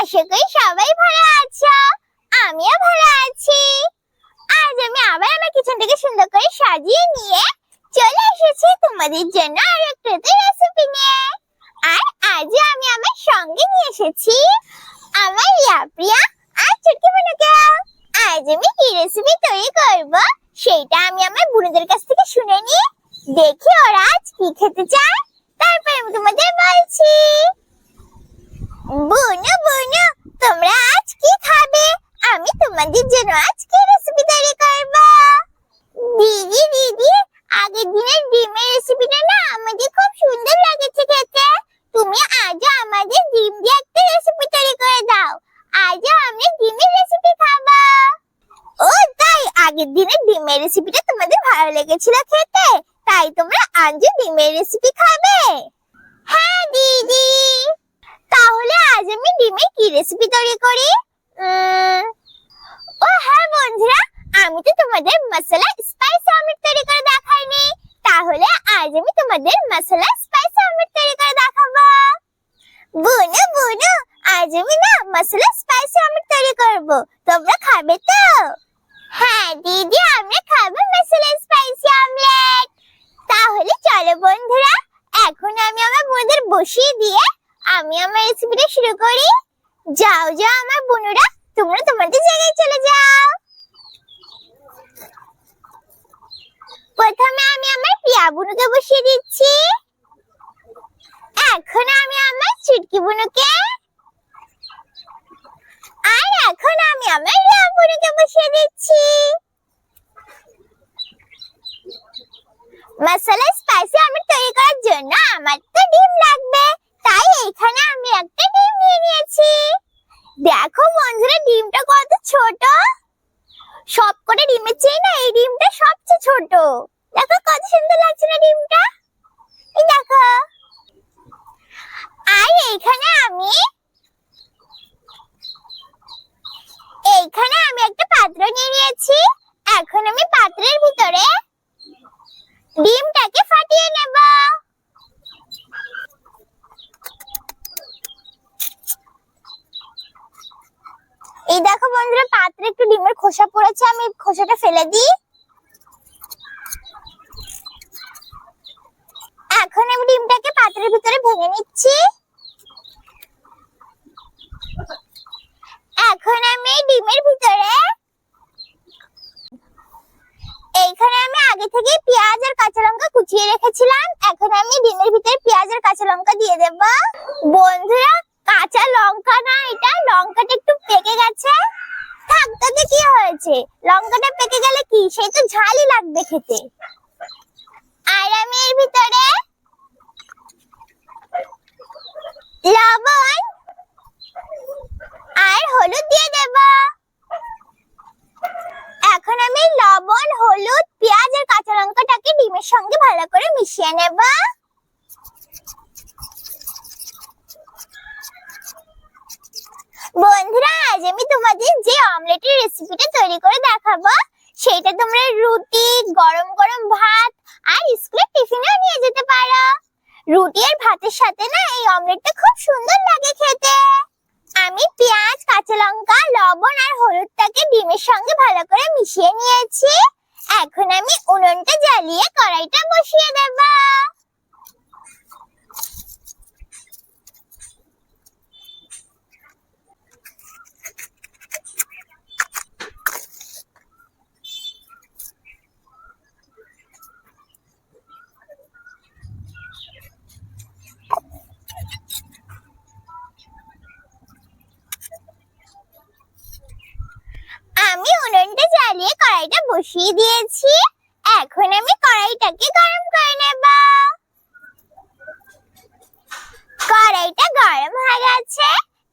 আশা করি সবাই ভালো আছো। আমিও ভালো আছি। আজ আমি আবার আমার কিচেনটাকে সুন্দর করে সাজিয়ে নিয়ে চলে এসেছি তোমাদের জন্য আর একটা রেসিপি নিয়ে। আর আজ আমি আমার সঙ্গে নিয়ে এসেছি আমার প্রিয়া আর ছোট্ট বোনকে। আজ আমি কি রেসিপি তৈরি করব সেটা আমি আমার বোনদের কাছ থেকে শুনে নিয়ে দেখি ওরা আজ কি খেতে চায়, তারপর আমি তোমাদের বলছি। বোনো বোনো, তোমরা আজ কি খাবে? আমি তোমাদের জন্য আজ কি রেসিপি তৈরি করব। দিদি দিদি, আগের দিনের ডিমের রেসিপিটা না আমাদের খুব সুন্দর লাগেছে খেতে। তুমি আজও আমাদের ডিম দিয়ে একটা রেসিপি তৈরি করে দাও। আজও আমরা ডিমের রেসিপি খাবো। ও তাই, আগের দিনের ডিমের রেসিপিটা তোমাদের ভালো লেগেছিল খেতে, তাই তোমরা আজও ডিমের রেসিপি খাবে? হ্যাঁ দিদি। তাহলে আজ আমি ডিমের কি রেসিপি তৈরি করি? ও হ্যাঁ বন্ধুরা, আমি তো তোমাদের মশলা স্পাইস অমলেট তৈরি করে দেখাইনি। তাহলে আজ আমি তোমাদের মশলা স্পাইস অমলেট তৈরি করে দেখাবো। বোনো বোনো, আজ আমি না মশলা স্পাইস অমলেট তৈরি করব। তোমরা খাবে তো? হ্যাঁ দিদি, আমরা খাবো মশলা স্পাইসি অমলেট। তাহলে চলো বন্ধুরা, এখন আমি আমার বোনদের বসিয়ে দিয়ে আমি আমার রেসিপিটা শুরু করি। যাও যাও আমার বোনেরা, তোমরা তোমাদের জায়গায় চলে যাও। প্রথমে আমি আমার প্রিয়া বোনকে বসিয়ে দিচ্ছি। এখন আমি আমার চুটকি বোনকে, আর এখন আমি আমার রিয়া বোনকে বসিয়ে দিচ্ছি। মশলা স্পাইসি অমলেট তৈরি করার জন্য আমার তো ডিম লাগবে, তাই এখানে আমি একটা ডিম নিয়ে নিয়েছি। দেখো বন্ধুরা, ডিমটা কত ছোট। সবকটা ডিমের চেয়ে না এই ডিমটা সবচেয়ে ছোট। দেখো কত সুন্দর লাগছে না ডিমটা, এই দেখো। আর এইখানে আমি একটা পাত্র নিয়ে নিয়েছি। এখন আমি পাত্রের ভিতরে ডিমটাকে ফাটিয়ে নেব। এই দেখো বন্ধুরা, পাত্রে একটু ডিমের খোসা পড়েছে, আমি খোসাটা ফেলে দিই। এখন আমি ডিমটাকে পাত্রের ভিতরে ভেঙে নিচ্ছি। এখন আমি ডিমের ভিতরে এইখানে আমি আগে থেকে পেঁয়াজ আর কাঁচা লঙ্কা কুচিয়ে রেখেছিলাম। এখন আমি ডিমের ভিতরে পেঁয়াজ আর কাঁচা লঙ্কা দিয়ে দেব। বন্ধুরা, কাঁচা লঙ্কা না, এটা লঙ্কাটা একটু পেকে গেছে। থাক, তাতে কি হয়েছে, লঙ্কাটা পেকে গেলে কি, সেই তো ঝালই লাগবে খেতে। আর আমি এর ভিতরে লবণ আর হলুদ দিয়ে দেব। এখন আমি লবণ, হলুদ, পেঁয়াজ আর কাঁচা লঙ্কাটাকে ডিমের সঙ্গে ভালো করে মিশিয়ে নেব। বন্ধুরা, আজ আমি তোমাদের যে অমলেটের রেসিপিটা তৈরি করে দেখাবো সেটা তোমরা রুটি, গরম গরম ভাত আর স্কুলের টিফিনেও নিয়ে যেতে পারো। রুটি আর ভাতের সাথে না এই অমলেটটা খুব সুন্দর লাগে খেতে। আমি পেঁয়াজ, কাঁচা লঙ্কা, লবণ আর হলুদটাকে ডিমের সঙ্গে ভালো করে মিশিয়ে নিয়েছি। এখন আমি উনুনটা জ্বালিয়ে কড়াইটা বসিয়ে দেব। আমি উনুনটা জ্বালিয়ে কড়াইটা বসিয়ে দিয়েছি। এখন আমি কড়াইটাকে গরম করে নেব। কড়াইটা গরম হয়ে গেছে।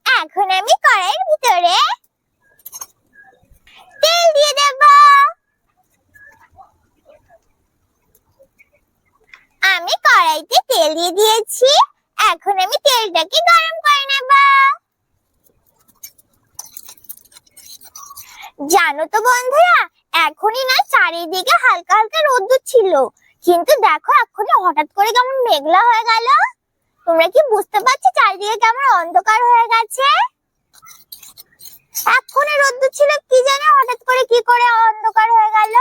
এখন আমি কড়াইয়ের ভিতরে তেল দিয়ে দেব। আমি কড়াইতে তেল দিয়ে দিয়েছি। এখন আমি তেলটাকে গরম করে নেব। জানো তো বন্ধুরা, এখনই না চারিদিকে হালকা হালকা রোদ্দুর ছিল, কিন্তু দেখো এখনই হঠাৎ করে কেমন মেঘলা হয়ে গেল। তোমরা কি বুঝতে পারছো চারিদিকে কেমন অন্ধকার হয়ে গেছে? এক্ষুনি রোদ্দুর ছিল, কি জানে হঠাৎ করে কি করে অন্ধকার হয়ে গেল।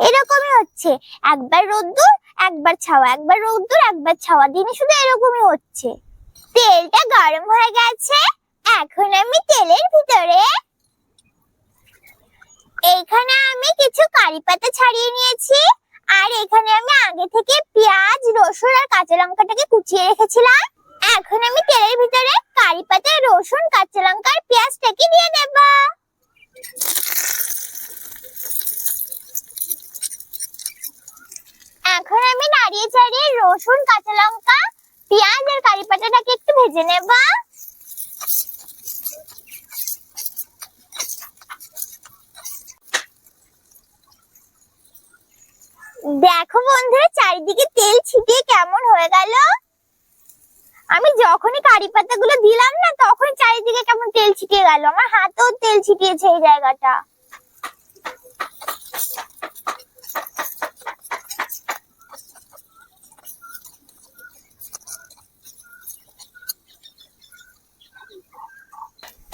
এরকমই হচ্ছে, একবার রোদ্দুর একবার ছাওয়া, একবার রোদ্দুর একবার ছাওয়া, দিনে শুধু এরকমই হচ্ছে। তেলটা গরম হয়ে গেছে, এখন আমি তেলের ভিতরে এইখানে আমি কিছু কারি পাতা ছাড়িয়ে নিয়েছি, আর এখানে আমি আগে থেকে পেঁয়াজ, রসুন আর কাঁচা লঙ্কাটাকে কুচিয়ে রেখেছিলাম। এখন আমি তেলের ভিতরে কারি পাতা, রসুন, কাঁচা লঙ্কা আর পেঁয়াজটাকে দিয়ে দেব। এখন আমি নাড়িয়ে চাড়িয়ে রসুন, কাঁচা লঙ্কা, পেঁয়াজ আর কারি পাতাটাকে একটু ভেজে নেব। দেখো বন্ধুরা, চারিদিকে তেল ছিটিয়ে কেমন হয়ে গেল। আমি যখনই কারি পাতাগুলো দিলাম না, তখন চারিদিকে কেমন তেল ছিটিয়ে গেল। আমার হাতেও তেল ছিটিয়েছে এই জায়গাটা।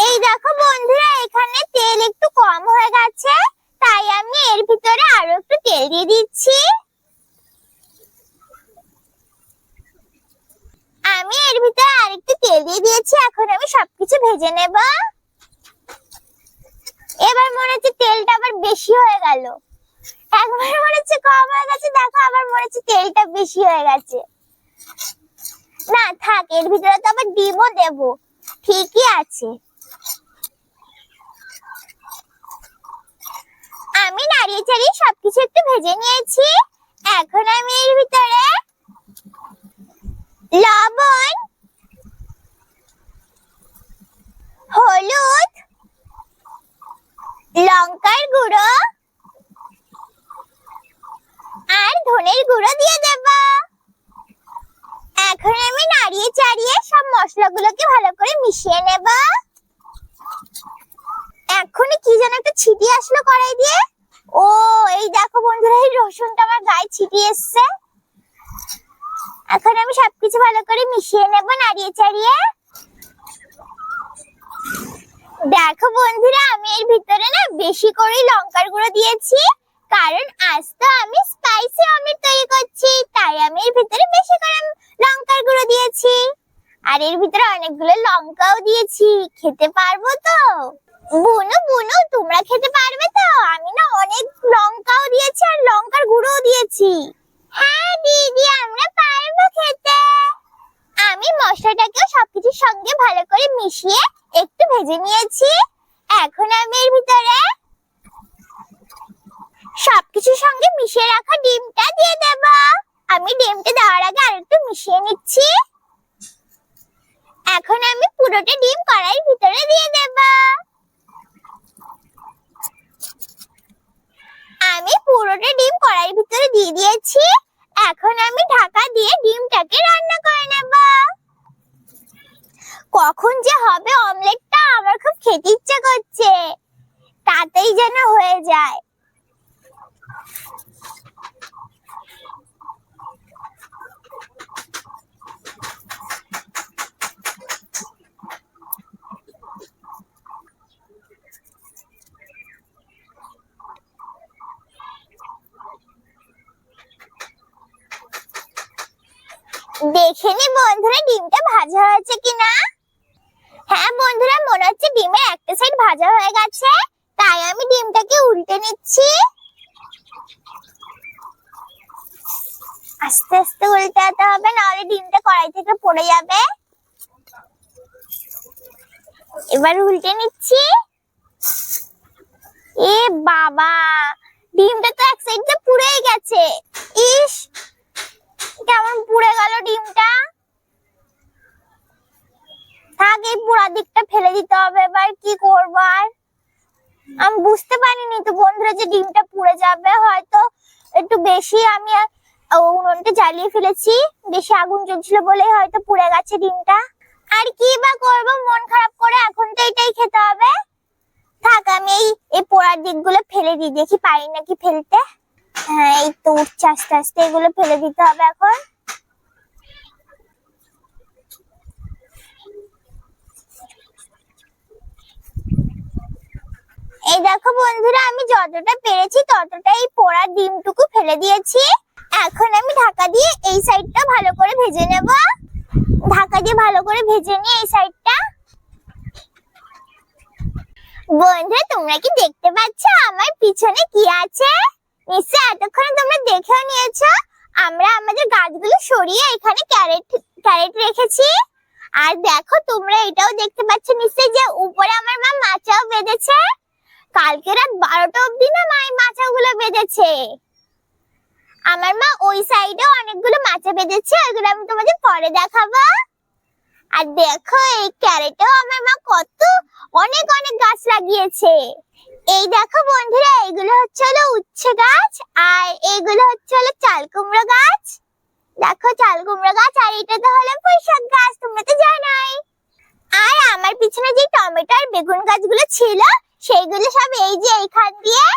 এই দেখো বন্ধুরা, এখানে তেল একটু কম হয়ে গেছে, তাই আমি এর ভিতরে আরো একটু তেল দিয়ে দিচ্ছি। আমি এর ভিতরে আরেকটু তেল দিয়ে দিয়েছি, এখন আমি সবকিছু ভেজে নেব। এবার মনে হচ্ছে তেলটা আবার বেশি হয়ে গেল, একবার মনে হচ্ছে কম হয়ে গেছে, দেখো আবার মনে হচ্ছে তেলটা বেশি হয়ে গেছে। না থাক, এর ভিতরে তো আবার ডিমও দেব, ঠিকই আছে। আমি নাড়িয়ে চাড়িয়ে সবকিছু একটু ভেজে নিয়েছি, এখন আমি এর ভিতরে লবণ, হলুদ, লঙ্কার গুঁড়ো আর ধনের গুঁড়ো দিয়ে দেব। এখন আমি নাড়িয়ে চাড়িয়ে সব মশলাগুলোকে ভালো করে মিশিয়ে নেব। এখনই কি যেন একটা ছিটিয়ে আসলো কড়াই দিয়ে। ও এই দেখো বন্ধুরা, এই রসুনটা আমার গায়ে ছিটিয়ে এসছে। এখন আমি সবকিছু ভালো করে মিশিয়ে নেব নাড়িয়ে চাড়িয়ে। দেখো বন্ধুরা, আমি এর ভিতরে না বেশি করে লঙ্কার গুঁড়ো দিয়েছি, কারণ আজ তো আমি স্পাইসি অমলেট তৈরি করছি, তাই আমি এর ভিতরে বেশি করে লঙ্কার গুঁড়ো দিয়েছি। আর এর ভিতরে অনেকগুলো লঙ্কাও দিয়েছি, খেতে পারবো তো? বুনু বুনু, তোমরা খেতে পারবে তো? আমি না অনেক লঙ্কাও দিয়েছি আর লঙ্কার গুঁড়োও দিয়েছি। হ্যাঁ দিদি, আমরা পারবো খেতে। আমি মশলাটাকেও সবকিছুর সঙ্গে ভালো করে মিশিয়ে একটু ভেজে নিয়েছি। এখন আমি এর ভিতরে সবকিছুর সঙ্গে মিশিয়ে রাখা ডিমটা দিয়ে দেব। আমি ডিমটা দেওয়ার আগে আরেকটু মিশিয়ে নিচ্ছি। এখন আমি পুরোটা ডিম কড়াইয়ের ভিতরে দিয়ে দেব। আমি পুরোটা ডিম কড়াইয়ের ভিতরে দিয়ে দিয়েছি। এখন আমি ঢাকা দিয়ে ডিমটাকে রান্না করে নেব। কখন যে হবে অমলেটটা, আমার খুব খেতে ইচ্ছে করছে, তাতেই যেন হয়ে যায়। দেখে নি বন্ধুরা ডিমটা ভাজা হয়েছে কিনা। হ্যাঁ বন্ধুরা, মনে হচ্ছে ডিমের একটা সাইড ভাজা হয়ে গেছে, তাই আমি ডিমটাকে উল্টে নিচ্ছি। আস্তে আস্তে উল্টাতে হবে, নাহলে ডিমটা কড়াই থেকে পড়ে যাবে। এবার উল্টে নিচ্ছি। এ বাবা, ডিমটা তো এক সাইড দিয়ে পুড়েই গেছে। ইস, কেমন পুড়ে গেল ডিমটা। থাক, এই পুরা দিকটা ফেলে দিতে হবে। এবার কি করবো আর, আমি বুঝতে পারিনি তো বন্ধুরা যে ডিমটা পুড়ে যাবে। হয়তো একটু বেশি আমি উনুনটা জ্বালিয়ে ফেলেছি, বেশি আগুন জ্বলছিল বলেই হয়তো পুড়ে গেছে ডিমটা। আর কি বা করবো, মন খারাপ করে এখন তো এটাই খেতে হবে। থাক, আমি এই পোড়ার দিকগুলো ফেলে দিই, দেখি পারি নাকি ফেলতে। হ্যাঁ, এই তো উঠছে আস্তে আস্তে, এগুলো ফেলে দিতে হবে এখন। এই দেখো বন্ধুরা, আমি যতটা পেরেছি ততটা এই পোড়া ডিমটুকু ফেলে দিয়েছি। এখন আমি ঢাকা দিয়ে এই সাইডটা ভালো করে ভেজে নেব। ঢাকা দিয়ে ভালো করে ভেজে নিয়ে এই সাইডটা। বন্ধুরা, তোমরা কি দেখতে পাচ্ছ আমার পিছনে কি আছে? নিশ্চয় এতক্ষণে তোমরা দেখেও নিয়েছো। আমরা আমাদের গাছগুলো সরিয়ে এখানে ক্যারেট রেখেছি। আর দেখো, তোমরা এটাও দেখতে পাচ্ছ নিশ্চয় যে উপরে আমার মা মাচাও বেঁধেছে। কালকে রাত 12টা অবধি না মা এই মাচাগুলো বেঁধেছে। আমার মা ওই সাইডে অনেকগুলো মাচা বেঁধেছে, ওইগুলো আমি তোমাদের পরে দেখাবো। আর দেখো, এই ক্যারেটেও আমার মা অনেক গাছ লাগিয়েছে। এই দেখো বন্ধুরা, এইগুলো হচ্ছে হলো উচ্ছে গাছ, আর এইগুলো হচ্ছে হলো চাল কুমড়ো গাছ। দেখো, চাল কুমড়ো গাছ, আর এটা তো হলো পুঁইশাক গাছ, তোমরা তো জানোই। আর আমার পিছনে যে টমেটো আর বেগুন গাছগুলো ছিল, সেইগুলো সব এই যে এইখান দিয়ে,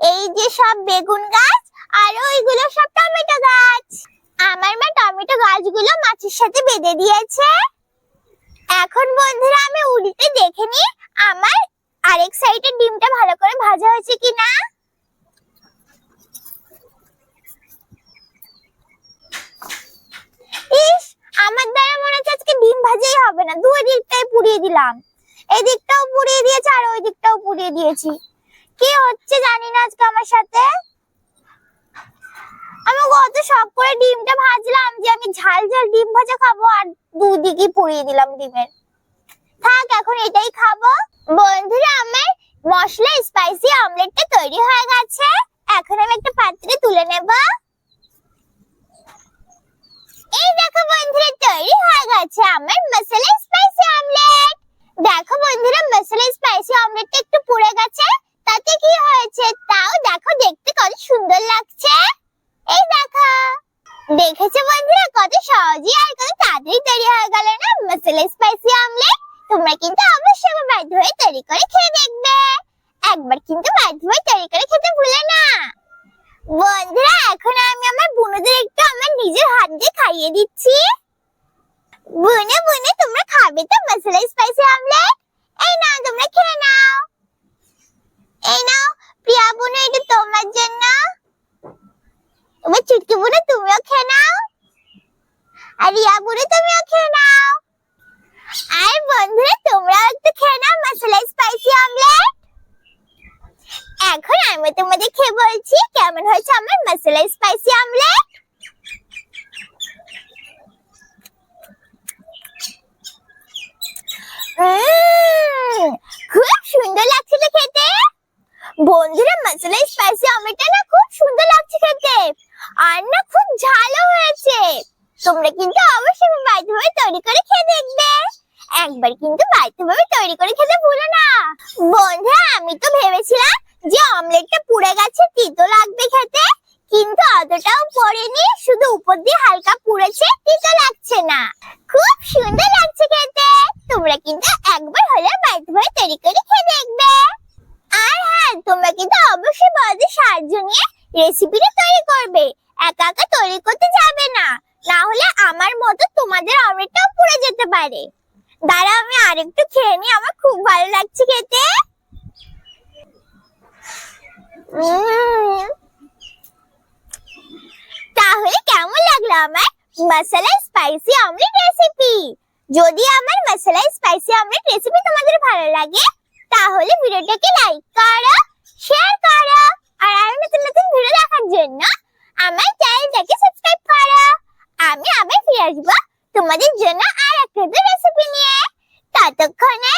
এই যে সব বেগুন গাছ, আর ওইগুলো সব টমেটো গাছ। আমার মা টমেটো গাছগুলো মাছের সাথে বেঁধে দিয়েছে। এখন বন্ধুরা, আমি উল্টে দেখে নিই আমার আরেক সাইডে ডিমটা ভালো করে ভাজা হয়েছে কিনা। ইস, আমার দ্বারা মনে হচ্ছে আজকে ডিম ভাজাই হবে না, দুই দিকটাই পুড়িয়ে দিলাম। এই দিকটাও পুড়িয়ে দিয়েছি আর ওই দিকটাও পুড়িয়ে দিয়েছি। কি হচ্ছে জানি না আজকে আমার সাথে। আমি কত শখ করে ডিমটা ভাজলাম যে আমি ঝাল ঝাল ডিম ভাজা খাবো, আর দুদিকে পুড়িয়ে দিলাম ডিমের। থাক, এখন এটাই খাবো। বন্ধুরা, আমার মশলা স্পাইসি অমলেটটা তৈরি হয়ে গেছে। এখন আমি একটা পাত্রে তুলে নেব। এই দেখো বন্ধুরা, তৈরি হয়ে গেছে আমার মশলা স্পাইসি অমলেট। দেখো বন্ধুরা, মশলা স্পাইসি অমলেটটা একটু পুড়ে গেছে, তাতে কি হয়েছে? তাও দেখো, দেখতে কত সুন্দর লাগছে। এই দেখো, দেখেছো বন্ধুরা, কত সহজে আর কত তাড়াতাড়ি তৈরি হয়ে গেল না মশলা স্পাইসি অমলেট। তোমরা কিন্তু অবশ্যই বাধ্য হয়ে তৈরি করে খেয়ে দেখবে। একবার কিন্তু বাধ্য হয়ে তৈরি করে খেতে ভুলে না। বন্ধুরা, এখন আমি আমার বোনদের একটু আমার নিজের হাত দিয়ে খাইয়ে দিচ্ছি। বুনে বুনে, তোমরা খাবে তো মশলা স্পাইসি অমলেট? এই নাও, তোমরা খেয়ে নাও। এই নাও প্রিয়া বুনে, এটা তোমার জন্য। তোমার চুটকি বুনে, তুমিও খেয়ে নাও। আর রিয়া বুনে, তুমিও খেয়ে নাও। আর বন্ধুরা, তোমরাও একটু খেয়ে নাও মশলা স্পাইসি অমলেট। এখন আমি তোমাদের খেয়ে বলছি কেমন হয়েছে আমার মশলা স্পাইসি অমলেট। খুব সুন্দর লাগছে তো খেতে। বন্ধুরা, মশলা স্পাইসি অমলেটটা না খুব সুন্দর লাগছে খেতে, আর না খুব ঝালও হয়েছে। তোমরা কিন্তু অবশ্যই বাড়িতে তৈরি করে খেয়ে দেখবে। একবার কিন্তু বাড়িতে তৈরি করে খেতে ভুলো না। বন্ধুরা, আমি তো ভেবেছিলাম যে অমলেটটা পুড়ে গেছে, তিতো লাগবে খেতে, কিন্তু অতটাও পড়েনি, শুধু উপর দিয়ে হালকা পুড়েছে, তিতো লাগছে না। খুব সুন্দর লাগছে খেতে। তোমরা কিন্তু একবার হলে বাড়িতে তৈরি করে খেয়ে দেখবে। আর হ্যাঁ, তোমরা কিন্তু অবশ্যই বড়দের সাহায্য নিয়ে রেসিপিটা তৈরি করবে। একা একা তৈরি করতে যাবে না, না হলে আমার মতো তোমাদের অমলেটটাও পুড়ে যেতে পারে। দাঁড়া, আমি আরেকটু খেয়ে নিই, আমার খুব ভালো লাগছে খেতে। তাহলে কেমন লাগলো আমার মশলা স্পাইসি অমলেট রেসিপি? যদি আমার মশলা স্পাইসি অমলেট রেসিপি তোমাদের ভালো লাগে, তাহলে ভিডিওটাকে লাইক করো, শেয়ার করো, আর আরো নতুন নতুন ভিডিও দেখার জন্য আমার চ্যানেলটাকে সাবস্ক্রাইব করো। আমি আবার ফিরে আসবো তোমাদের জন্য আর একটা রেসিপি নিয়ে। ততক্ষণে